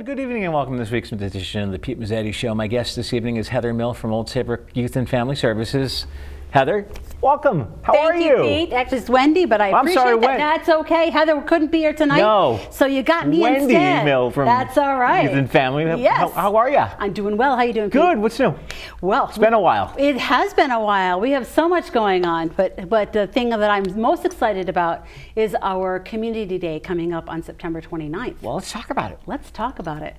And good evening and welcome to this week's edition of the Pete Mezzetti Show. My guest this evening is Heather Mill from Old Saybrook Youth and Family Services. Heather, welcome. How are you? Thank you, Pete. Actually, it's Wendy, but I appreciate that. That's okay. Heather couldn't be here tonight. No. So you got me Wendy instead. Mill from That's all right. Youth and Family. Yes. How are you? I'm doing well. How are you doing, Pete? Good. What's new? Well, it's been a while. It has been a while. We have so much going on, but the thing that I'm most excited about is our Community Day coming up on September 29th. Well, let's talk about it. Let's talk about it.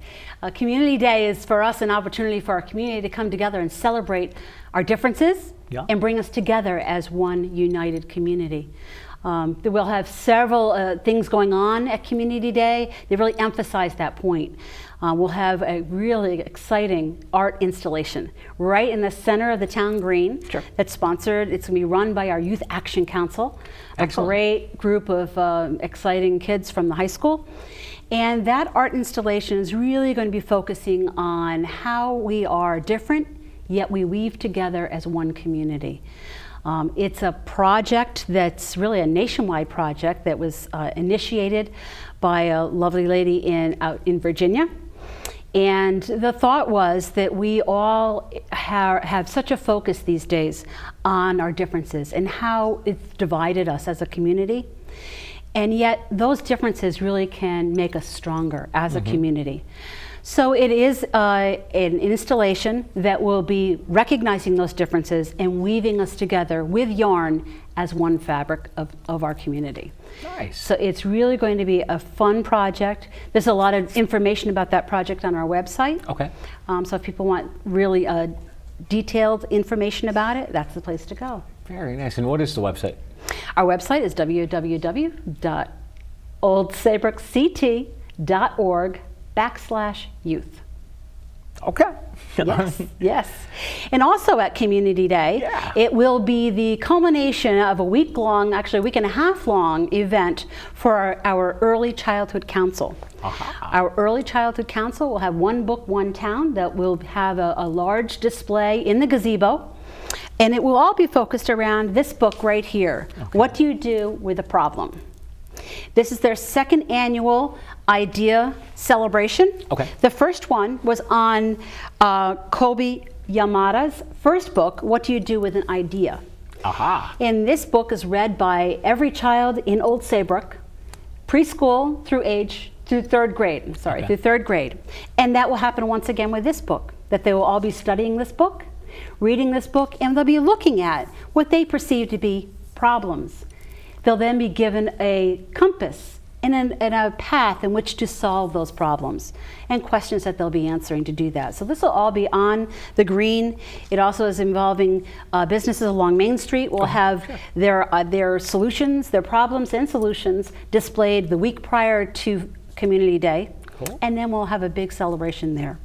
Community Day is for us an opportunity for our community to come together and celebrate our differences and bring us together as one united community. We'll have several things going on at Community Day. They really emphasize that point. We'll have a really exciting art installation right in the center of the town green. Sure. That's sponsored. It's going to be run by our Youth Action Council. Excellent. A great group of exciting kids from the high school. And that art installation is really going to be focusing on how we are different, yet we weave together as one community. It's a project that's really a nationwide project that was initiated by a lovely lady out in Virginia. And the thought was that we all have such a focus these days on our differences and how it's divided us as a community. And yet those differences really can make us stronger as a community. So it is an installation that will be recognizing those differences and weaving us together with yarn as one fabric of our community. Nice. So it's really going to be a fun project. There's a lot of information about that project on our website. Okay. So if people want really detailed information about it, that's the place to go. Very nice. And what is the website? Our website is www.oldsaybrookct.org/youth. Okay. Yes, yes. And also at Community Day, it will be the culmination of a week-long, actually a week and a half long event for our Early Childhood Council. Our Early Childhood Council will have One Book, One Town that will have a large display in the gazebo. And it will all be focused around this book right here. Okay. What do you do with a problem? This is their second annual idea celebration. Okay. The first one was on Kobe Yamada's first book, What Do You Do with an Idea? Aha. And this book is read by every child in Old Saybrook, preschool through third grade. Through third grade. And that will happen once again with this book, that they will all be studying this book, reading this book, and they'll be looking at what they perceive to be problems. They'll then be given a compass and a path in which to solve those problems and questions that they'll be answering to do that. So this will all be on the green. It also is involving businesses along Main Street. Will have their solutions, their problems and solutions displayed the week prior to Community Day. Cool. And then we'll have a big celebration there.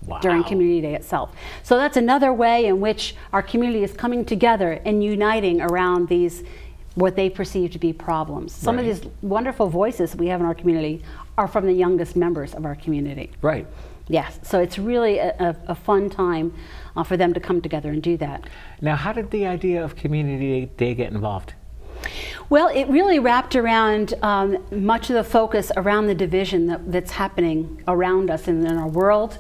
Wow. During Community Day itself. So that's another way in which our community is coming together and uniting around these, what they perceive to be problems. Some of these wonderful voices we have in our community are from the youngest members of our community. Right. Yes, so it's really a fun time for them to come together and do that. Now, how did the idea of Community Day get involved? Well, it really wrapped around much of the focus around the division that's happening around us in our world,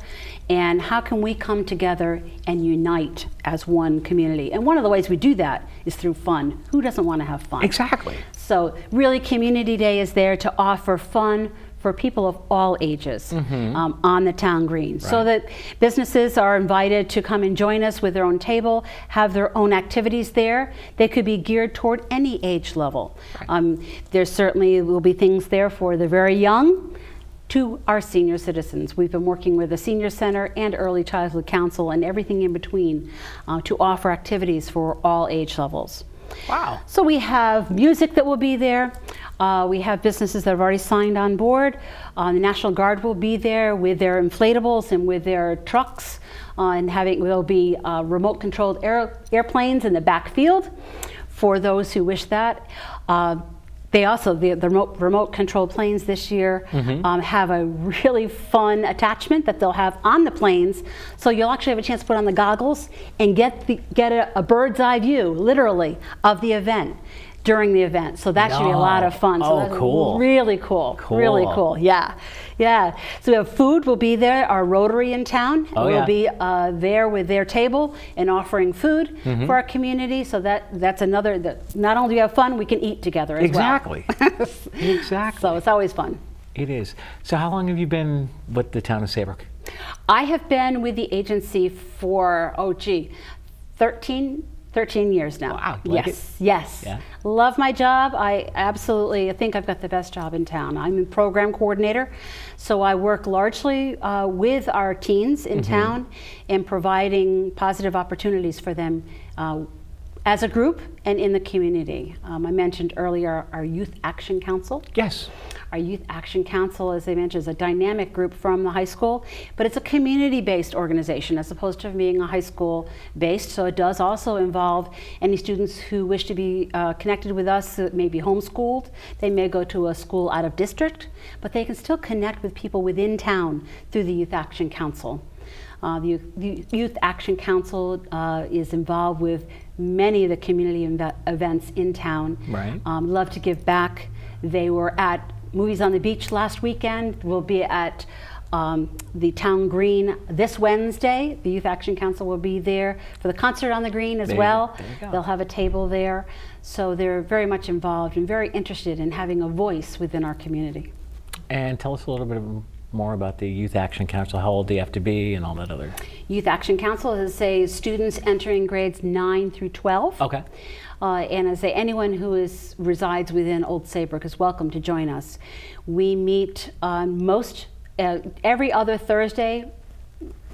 and how can we come together and unite as one community. And one of the ways we do that is through fun. Who doesn't want to have fun? Exactly. So really Community Day is there to offer fun for people of all ages on the town green. Right. So that businesses are invited to come and join us with their own table, have their own activities there. They could be geared toward any age level. Right. There certainly will be things there for the very young to our senior citizens. We've been working with the Senior Center and Early Childhood Council and everything in between to offer activities for all age levels. Wow. So we have music that will be there. We have businesses that have already signed on board. The National Guard will be there with their inflatables and with their trucks, and there'll be remote-controlled airplanes in the backfield for those who wish that. They also, the remote control planes this year have a really fun attachment that they'll have on the planes. So you'll actually have a chance to put on the goggles and get a bird's eye view, literally, of the event. during the event. So that should be a lot of fun. So that's cool. Really cool. Really cool. Yeah. Yeah. So we have food will be there. Our Rotary in town will be there with their table and offering food for our community. So that's another, not only do we have fun, we can eat together as Exactly. well. Exactly. So it's always fun. It is. So how long have you been with the town of Saybrook? I have been with the agency for, 13 years now. Wow. Like it? Yes. Yeah. Love my job. I think I've got the best job in town. I'm a program coordinator, so I work largely with our teens in town and providing positive opportunities for them as a group and in the community. I mentioned earlier our Youth Action Council. Yes. Our Youth Action Council, as I mentioned, is a dynamic group from the high school, but it's a community-based organization as opposed to being a high school-based. So it does also involve any students who wish to be connected with us that may be homeschooled. They may go to a school out of district, but they can still connect with people within town through the Youth Action Council. The Youth Action Council is involved with many of the community events in town. Right. Love to give back. They were at Movies on the Beach last weekend. We'll be at the Town Green this Wednesday. The Youth Action Council will be there for the concert on the green as well. There you go. They'll have a table there. So they're very much involved and very interested in having a voice within our community. And tell us a little bit more about the Youth Action Council. How old do you have to be and all that other? Youth Action Council is students entering grades 9 through 12. Okay. And as anyone who resides within Old Saybrook is welcome to join us. We meet every other Thursday.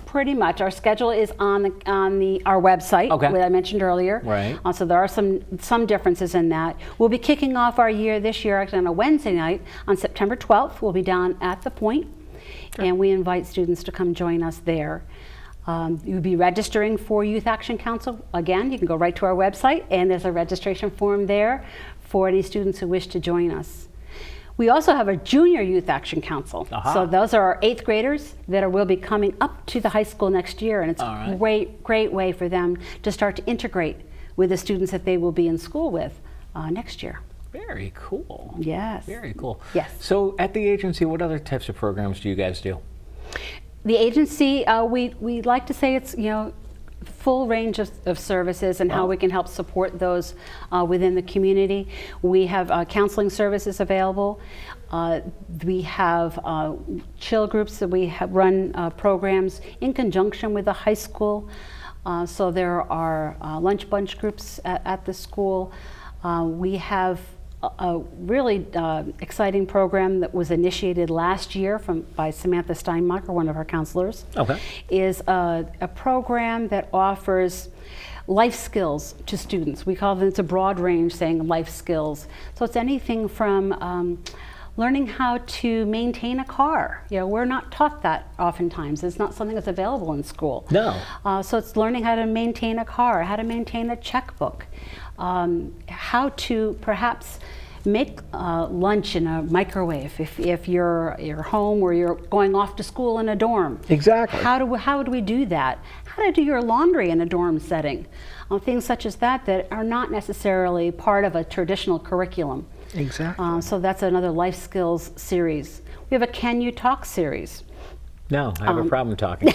Pretty much, our schedule is on our website, that I mentioned earlier. Right. So there are some differences in that. We'll be kicking off our year this year actually on a Wednesday night on September 12th. We'll be down at the Point, and we invite students to come join us there. You'll be registering for Youth Action Council. Again, you can go right to our website, and there's a registration form there for any students who wish to join us. We also have a Junior Youth Action Council. So those are our 8th graders that will be coming up to the high school next year, and it's a great way for them to start to integrate with the students that they will be in school with next year. Very cool. Yes. Very cool. Yes. So at the agency, what other types of programs do you guys do? The agency, we like to say it's full range of services and how we can help support those within the community. We have counseling services available. We have chill groups that we have run programs in conjunction with the high school. So there are lunch bunch groups at the school. We have a really exciting program that was initiated last year by Samantha Steinmacher, one of our counselors. Is a program that offers life skills to students. We call them, it's a broad range saying life skills. So it's anything from learning how to maintain a car. We're not taught that oftentimes. It's not something that's available in school. No. So it's learning how to maintain a car, how to maintain a checkbook, how to perhaps make lunch in a microwave if you're home or you're going off to school in a dorm. Exactly. How do we do that? How to do your laundry in a dorm setting? Things such as that are not necessarily part of a traditional curriculum. Exactly. So that's another life skills series. We have a Can You Talk series. No, I have a problem talking.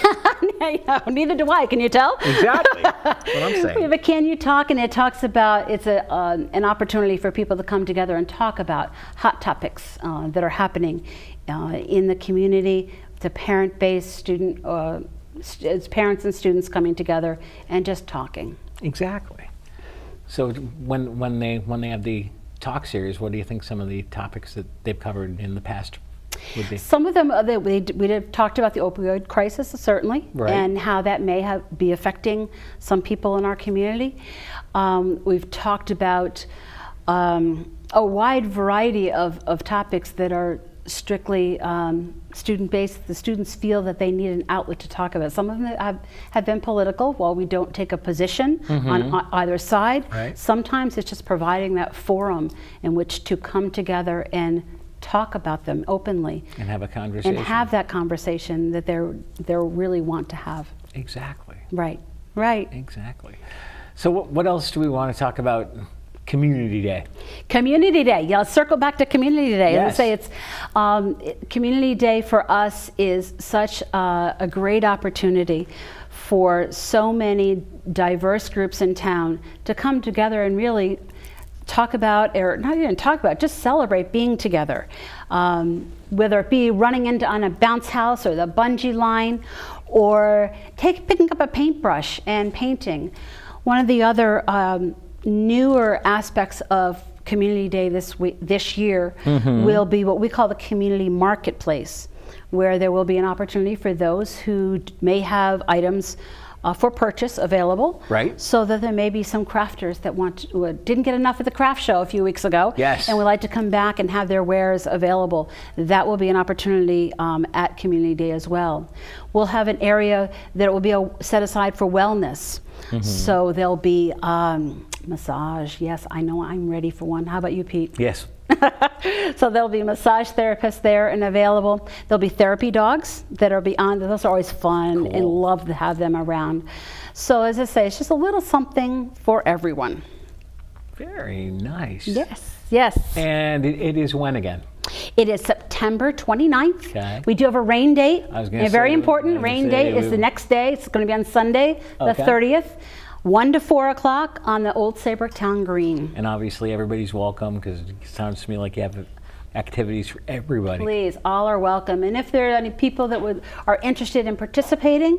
Neither do I. Can you tell? Exactly. That's what I'm saying. We have a Can You Talk, and it talks about, it's an opportunity for people to come together and talk about hot topics that are happening in the community. It's a parent-based it's parents and students coming together and just talking. Exactly. So when they have the talk series, what do you think some of the topics that they've covered in the past would be? Some of them, we have talked about the opioid crisis, certainly, and how that may be affecting some people in our community. We've talked about a wide variety of topics that are strictly student-based. The students feel that they need an outlet to talk about. Some of them have been political. While we don't take a position on either side, sometimes it's just providing that forum in which to come together and talk about them openly and have a conversation and have that conversation that they really want to have. Exactly. Right. Exactly. So what else do we want to talk about Community Day. Community Day. Yeah, let's circle back to Community Day. Yes. Let's say Community Day for us is such a great opportunity for so many diverse groups in town to come together and really talk about, or not even talk about, just celebrate being together. Whether it be running on a bounce house or the bungee line, or picking up a paintbrush and painting. One of the other newer aspects of Community Day this year will be what we call the community marketplace, where there will be an opportunity for those who may have items for purchase available. Right. So that there may be some crafters that didn't get enough at the craft show a few weeks ago. Yes. And would like to come back and have their wares available. That will be an opportunity at Community Day as well. We'll have an area that will be set aside for wellness. So there'll be massage. Yes, I know, I'm ready for one. How about you, Pete? Yes. So there'll be massage therapists there and available. There'll be therapy dogs that will be on. Those are always fun and love to have them around. So as I say, it's just a little something for everyone. Very nice. Yes, yes. And it is when again? It is September 29th. Okay. We do have a rain date. I was going to say. Very important. Rain date is the next day. It's going to be on Sunday, the 30th. 1 to 4 o'clock on the Old Saybrook Town Green. And obviously everybody's welcome, because it sounds to me like you have activities for everybody. Please, all are welcome. And if there are any people that are interested in participating,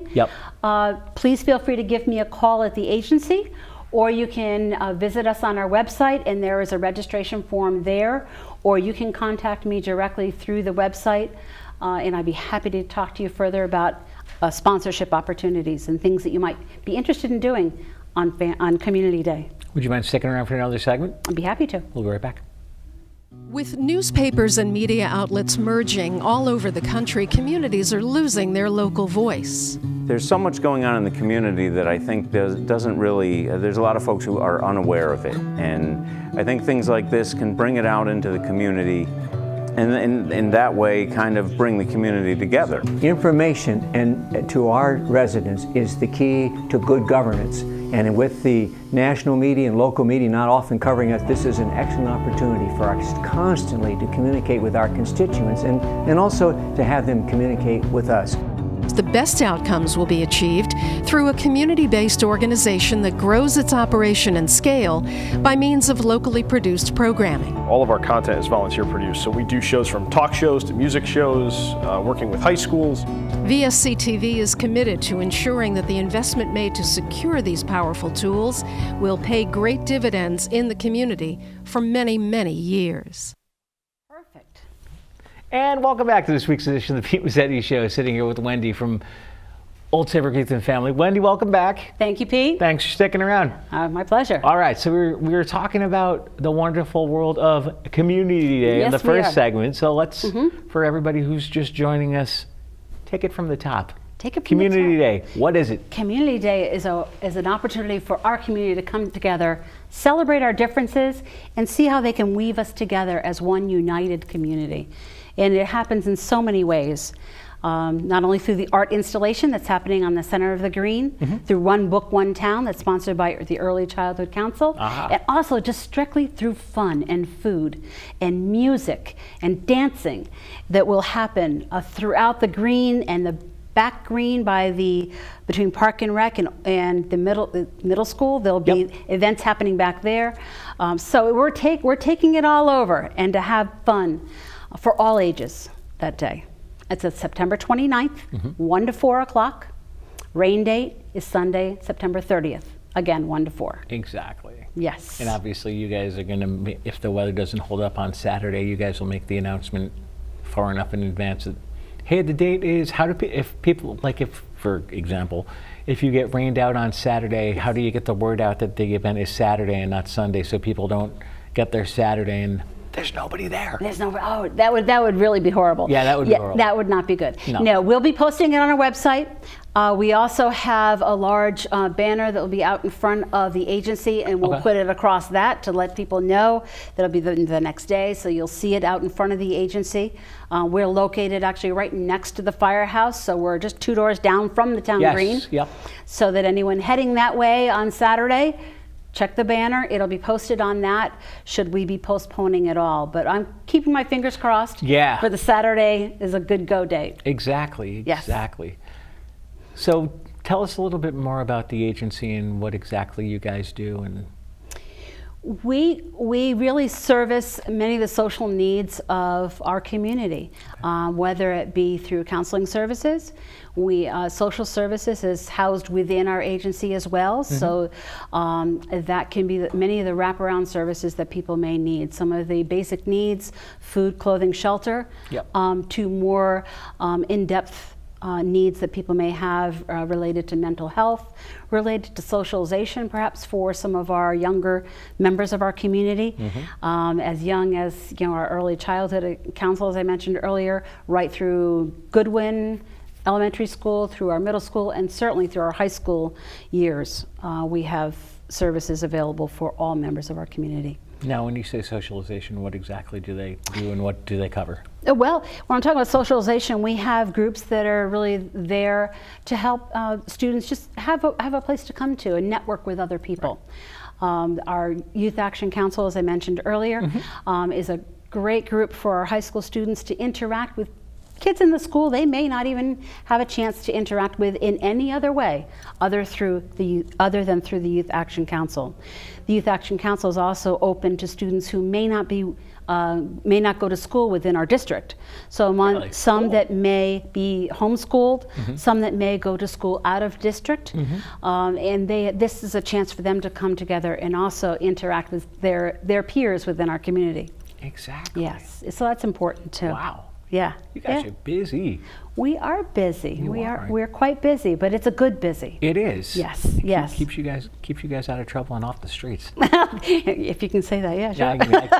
please feel free to give me a call at the agency, or you can visit us on our website, and there is a registration form there, or you can contact me directly through the website, and I'd be happy to talk to you further about sponsorship opportunities and things that you might be interested in doing on Community Day. Would you mind sticking around for another segment? I'd be happy to. We'll be right back. With newspapers and media outlets merging all over the country, communities are losing their local voice. There's so much going on in the community that I think doesn't really, there's a lot of folks who are unaware of it. And I think things like this can bring it out into the community, and in that way kind of bring the community together. Information and to our residents is the key to good governance. And with the national media and local media not often covering us, this is an excellent opportunity for us constantly to communicate with our constituents and also to have them communicate with us. The best outcomes will be achieved through a community-based organization that grows its operation and scale by means of locally produced programming. All of our content is volunteer produced, so we do shows from talk shows to music shows, working with high schools. VSC TV is committed to ensuring that the investment made to secure these powerful tools will pay great dividends in the community for many, many years. Perfect. And welcome back to this week's edition of the Pete Mezzetti Show. Sitting here with Wendy from Old Saybrook Youth and Family. Wendy, welcome back. Thank you, Pete. Thanks for sticking around. My pleasure. All right, so we were talking about the wonderful world of Community Day in the first segment. So let's, for everybody who's just joining us, take it from the top. Take it from Community the top. Day, what is it? Community Day is an opportunity for our community to come together, celebrate our differences, and see how they can weave us together as one united community. And it happens in so many ways. Not only through the art installation that's happening on the center of the green, through One Book, One Town that's sponsored by the Early Childhood Council, and also just strictly through fun and food and music and dancing that will happen throughout the green and the back green between Park and Rec and the middle school. There'll be events happening back there. So we're taking it all over, and to have fun for all ages that day. It's September 29th, 1 to 4 o'clock. Rain date is Sunday, September 30th. Again, 1 to 4. Exactly. Yes. And obviously you guys are going to, if the weather doesn't hold up on Saturday, you guys will make the announcement far enough in advance that, hey, the date is, if people, like if, for example, if you get rained out on Saturday, how do you get the word out that the event is Saturday and not Sunday, so people don't get there Saturday and there's nobody there? There's no. Oh, that would really be horrible. Yeah, that would be horrible. That would not be good. No, we'll be posting it on our website. We also have a large banner that will be out in front of the agency, and we'll put it across that to let people know. That'll be the next day, so you'll see it out in front of the agency. We're located actually right next to the firehouse, so we're just 2 doors down from the town green. Yep. So that anyone heading that way on Saturday check the banner. It'll be posted on that should we be postponing it all. But I'm keeping my fingers crossed. Yeah. For the Saturday is a good go date. Exactly, Yes. exactly. So tell us a little bit more about the agency and what exactly you guys do. And We really service many of the social needs of our community, whether it be through counseling services. Social services is housed within our agency as well, so that can be many of the wraparound services that people may need. Some of the basic needs, food, clothing, shelter, Yep. to more in-depth needs that people may have related to mental health, related to socialization, perhaps for some of our younger members of our community, as young as our early childhood counsel, as I mentioned earlier, right through Goodwin Elementary School, through our middle school, and certainly through our high school years. We have services available for all members of our community. now, when you say socialization, what exactly do they do and what do they cover? Well, when I'm talking about socialization, we have groups that are really there to help students just have a place to come to and network with other people. Our Youth Action Council, as I mentioned earlier, is a great group for our high school students to interact with kids in the school they may not even have a chance to interact with in any other way other than through the Youth Action Council. The Youth Action Council is also open to students who may not go to school within our district. So Really? some Cool. that may be homeschooled, some that may go to school out of district, and this is a chance for them to come together and also interact with their peers within our community. Exactly. Yes, so that's important too. Wow. Yeah. You guys Yeah. are busy. We are busy. You are. We're quite busy, but it's a good busy. It is. Yes, It yes. Keeps you guys out of trouble and off the streets. If you can say that, yeah, sure. Yeah,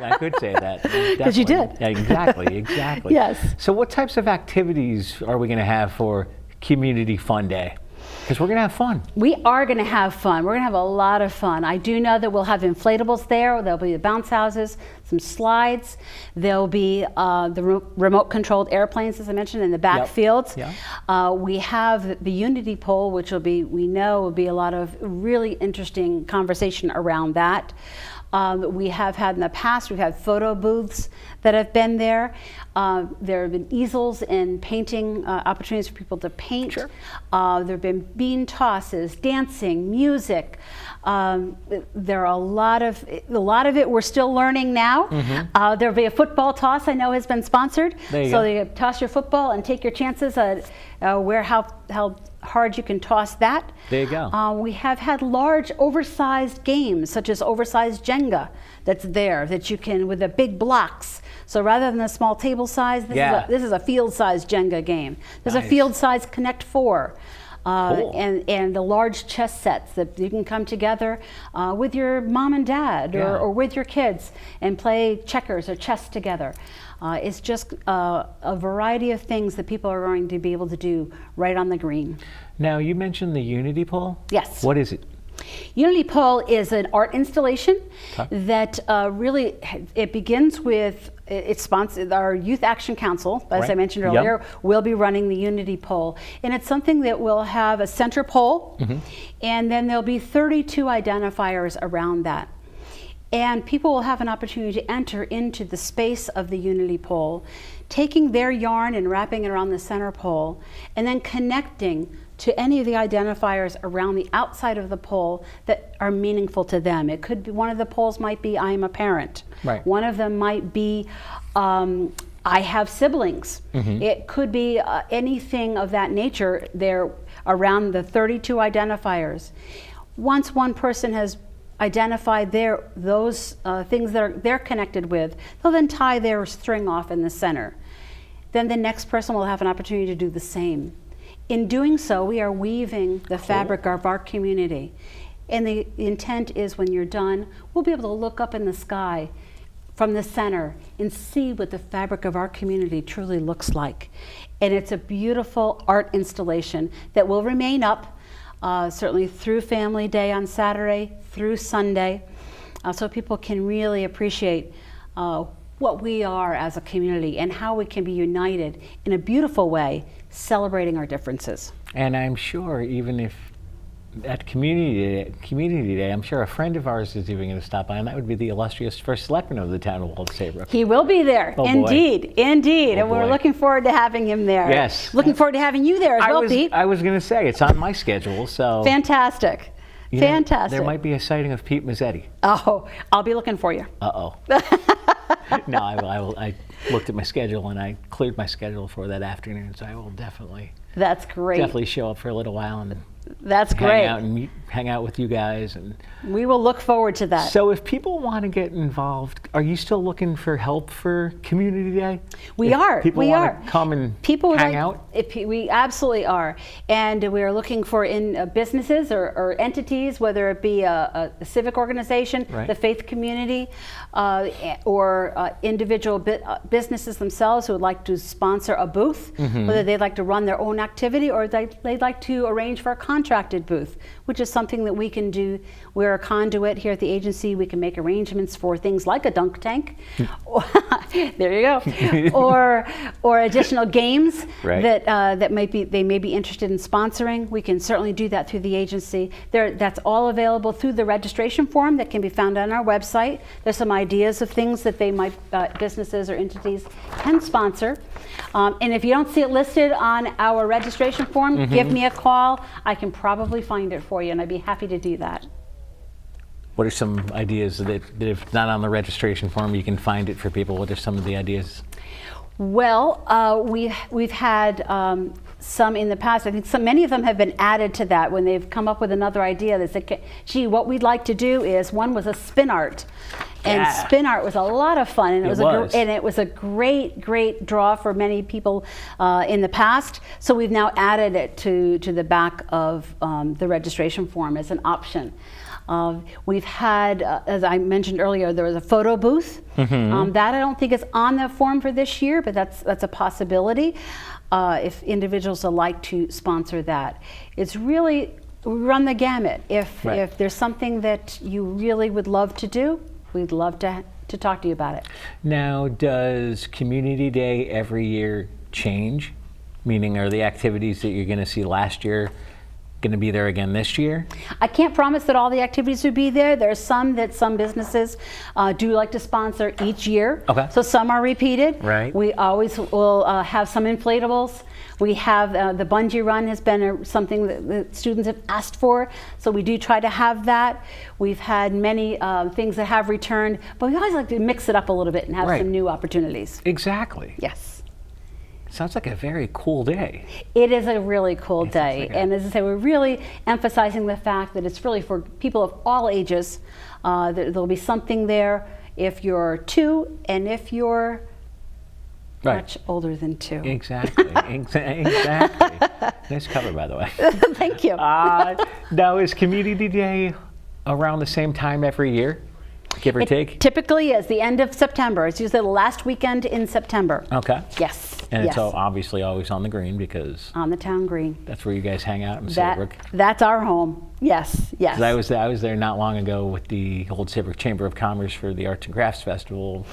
I could say that. 'Cause you Definitely. did. Yeah, exactly, exactly. Yes. So what types of activities are we going to have for Community Fun Day? Because we're going to have fun. We are going to have fun. We're going to have a lot of fun. I do know that we'll have inflatables there. There'll be the bounce houses, some slides. There'll be the remote-controlled airplanes, as I mentioned, in the backfields. Yep. We have the Unity Pole, which we know will be a lot of really interesting conversation around that. We have had in the past, we've had photo booths that have been there. There have been easels and painting opportunities for people to paint. Sure. There have been bean tosses, dancing, music. There are a lot of it we're still learning now. There'll be a football toss I know has been sponsored. There you so go. you toss your football and take your chances at how hard you can toss that. There you go. We have had large oversized games such as oversized Jenga that's there that you can with the big blocks. So rather than a small table size, this is a field-sized Jenga game. There's Nice. a field-sized Connect Four. Cool. And the large chess sets that you can come together with your mom and dad or with your kids and play checkers or chess together. It's just a variety of things that people are going to be able to do right on the green. Now, you mentioned the Unity Pole? Yes. What is it? Unity Pole is an art installation Okay. that really, it begins with, it's sponsored, our Youth Action Council, as I Right. mentioned Yep. earlier, will be running the Unity Pole. And it's something that will have a center pole, and then there'll be 32 identifiers around that. And people will have an opportunity to enter into the space of the Unity Pole, taking their yarn and wrapping it around the center pole, and then connecting to any of the identifiers around the outside of the pole that are meaningful to them. It could be, one of the poles might be, I am a parent. Right. One of them might be, I have siblings. It could be anything of that nature there around the 32 identifiers. Once one person has identified those things that they're connected with, they'll then tie their string off in the center. Then the next person will have an opportunity to do the same. In doing so, we are weaving the fabric of our community. And the intent is when you're done, we'll be able to look up in the sky from the center and see what the fabric of our community truly looks like. And it's a beautiful art installation that will remain up certainly through Family Day on Saturday, through Sunday, so people can really appreciate what we are as a community and how we can be united in a beautiful way, celebrating our differences. And I'm sure even if at Community Day, I'm sure a friend of ours is even going to stop by, and that would be the illustrious first selectman of the town of Old Saybrook. He will be there. Oh, boy. Indeed, indeed. Oh, and we're boy. looking forward to having him there. Yes. Looking forward to having you there as well, Pete. I was going to say, it's on my schedule, so. Fantastic. You know, Fantastic. there might be a sighting of Pete Mezzetti. Oh, I'll be looking for you. Uh-oh. No, I looked at my schedule, and I cleared my schedule for that afternoon, so I will definitely That's great. show up for a little while and That's great. hang out with you guys. And We will look forward to that. so if people want to get involved, are you still looking for help for Community Day? We If are. People We want are. to come and People would hang like- out? We absolutely are. And we are looking for businesses or entities, whether it be a civic organization, Right. the faith community, or individual businesses themselves who would like to sponsor a booth, Mm-hmm. whether they'd like to run their own activity or they'd like to arrange for a contracted booth, which is something that we can do. We're a conduit here at the agency. We can make arrangements for things like a dunk tank. There you go. or additional games Right. that they may be interested in sponsoring. We can certainly do that through the agency. That's all available through the registration form that can be found on our website. There's some ideas of things that they might businesses or entities can sponsor. And if you don't see it listed on our registration form, give me a call. I can probably find it for you, and I'd be happy to do that. What are some ideas that if not on the registration form, you can find it for people? What are some of the ideas? Well, we've had some in the past. I think many of them have been added to that when they've come up with another idea. They said, "Gee, what we'd like to do is one was a spin art." And Yeah. spin art was a lot of fun, and It it was a great draw for many people in the past. So we've now added it to the back of the registration form as an option. We've had, as I mentioned earlier, there was a photo booth. That I don't think is on the form for this year, but that's a possibility if individuals would like to sponsor that. It's really, we run the gamut. If there's something that you really would love to do, we'd love to talk to you about it. Now, does Community Day every year change? Meaning, are the activities that you're going to see last year going to be there again this year? I can't promise that all the activities would be there. There are some that some businesses do like to sponsor each year. Okay. So some are repeated. Right. We always will have some inflatables. We have the bungee run has been something that the students have asked for. So we do try to have that. We've had many things that have returned, but we always like to mix it up a little bit and have Right. some new opportunities. Exactly. Yes. Sounds like a very cool day. It is a really cool It sounds day. like it. And as I say, we're really emphasizing the fact that it's really for people of all ages. There'll be something there if you're 2 and if you're much older than 2. Exactly. Exactly. Nice cover, by the way. Thank you. Now, is Community Day around the same time every year? Give or It take? typically is the end of September. It's usually the last weekend in September. Okay. Yes. And yes. it's obviously always on the green because On the town green. that's where you guys hang out in Saybrook. That's our home. Yes. Yes. 'Cause I was there not long ago with the Old Saybrook Chamber of Commerce for the Arts and Crafts Festival.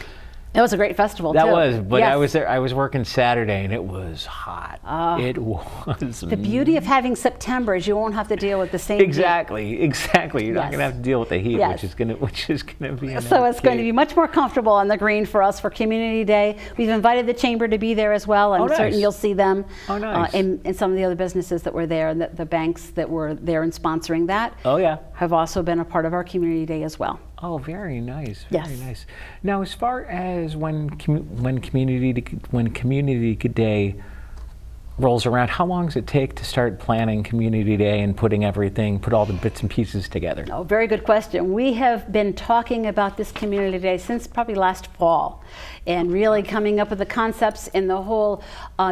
It was a great festival That too. was, but Yes. I was there. I was working Saturday, and it was hot. It was. The beauty of having September is you won't have to deal with the same heat. Exactly. You're not Yes. going to have to deal with the heat, Yes. which is going to be. So it's going to be much more comfortable on the green for us for Community Day. We've invited the chamber to be there as well. I'm Oh, nice. certain you'll see them Oh, nice. and some of the other businesses that were there and the banks that were there and sponsoring that Oh yeah. have also been a part of our Community Day as well. Oh, very nice. Very Yes. nice. Now, as far as when Community Day rolls around, how long does it take to start planning Community Day and put all the bits and pieces together? Oh, very good question. We have been talking about this Community Day since probably last fall and really coming up with the concepts, and the whole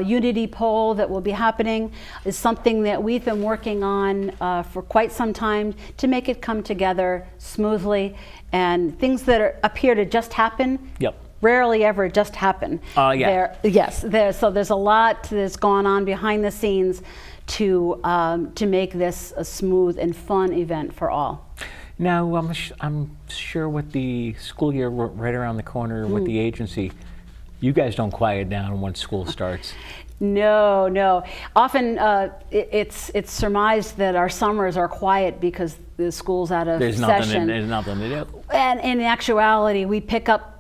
unity poll that will be happening is something that we've been working on for quite some time to make it come together smoothly, and things that appear to just happen. Yep. Rarely ever just happen. Yeah. So there's a lot that's gone on behind the scenes to make this a smooth and fun event for all. Now, I'm sure with the school year right around the corner with the agency, you guys don't quiet down once school starts. No, no. Often it's surmised that our summers are quiet because the school's out of There's session. nothing to do. And in actuality, we pick up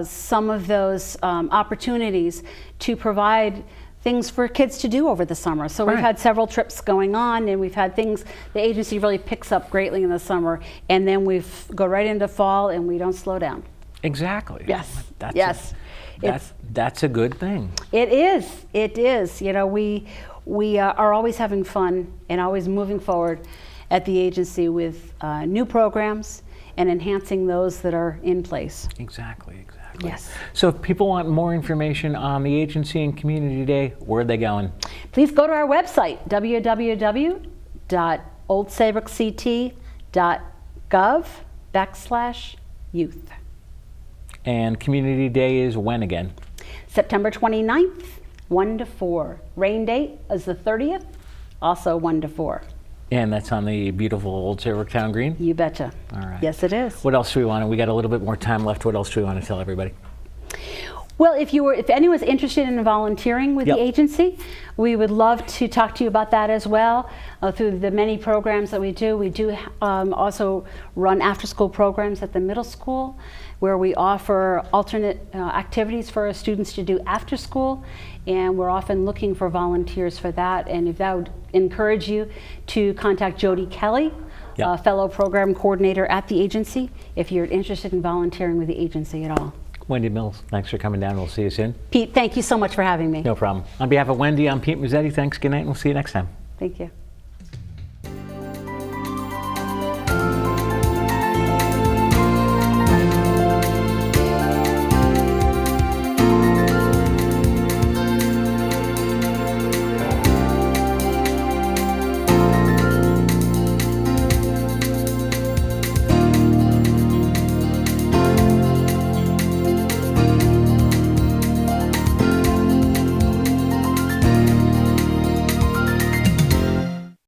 some of those opportunities to provide things for kids to do over the summer. So we've Right. had several trips going on, and we've had things the agency really picks up greatly in the summer, and then we go right into fall and we don't slow down. Exactly. Yes, That's yes. That's a good thing. It is. It is. You know, we are always having fun and always moving forward at the agency with new programs and enhancing those that are in place. Exactly. Yes. So if people want more information on the agency and Community Day, where are they going? Please go to our website, www.oldsaybrookct.gov/youth. And Community Day is when again? September 29th, 1 to 4. Rain date is the 30th, also 1 to 4. And that's on the beautiful Old Saybrook Town Green? You betcha. All right. Yes, it is. What else do we want? We got a little bit more time left. What else do we want to tell everybody? Well, if anyone's interested in volunteering with Yep. the agency, we would love to talk to you about that as well. Through the many programs that we do also run after-school programs at the middle school, where we offer alternate activities for our students to do after school, and we're often looking for volunteers for that. And if that would encourage you to contact Jody Kelly, Yep. a fellow program coordinator at the agency, if you're interested in volunteering with the agency at all. Wendy Mills, thanks for coming down. We'll see you soon. Pete, thank you so much for having me. No problem. On behalf of Wendy, I'm Pete Mezzetti. Thanks. Good night, and we'll see you next time. Thank you.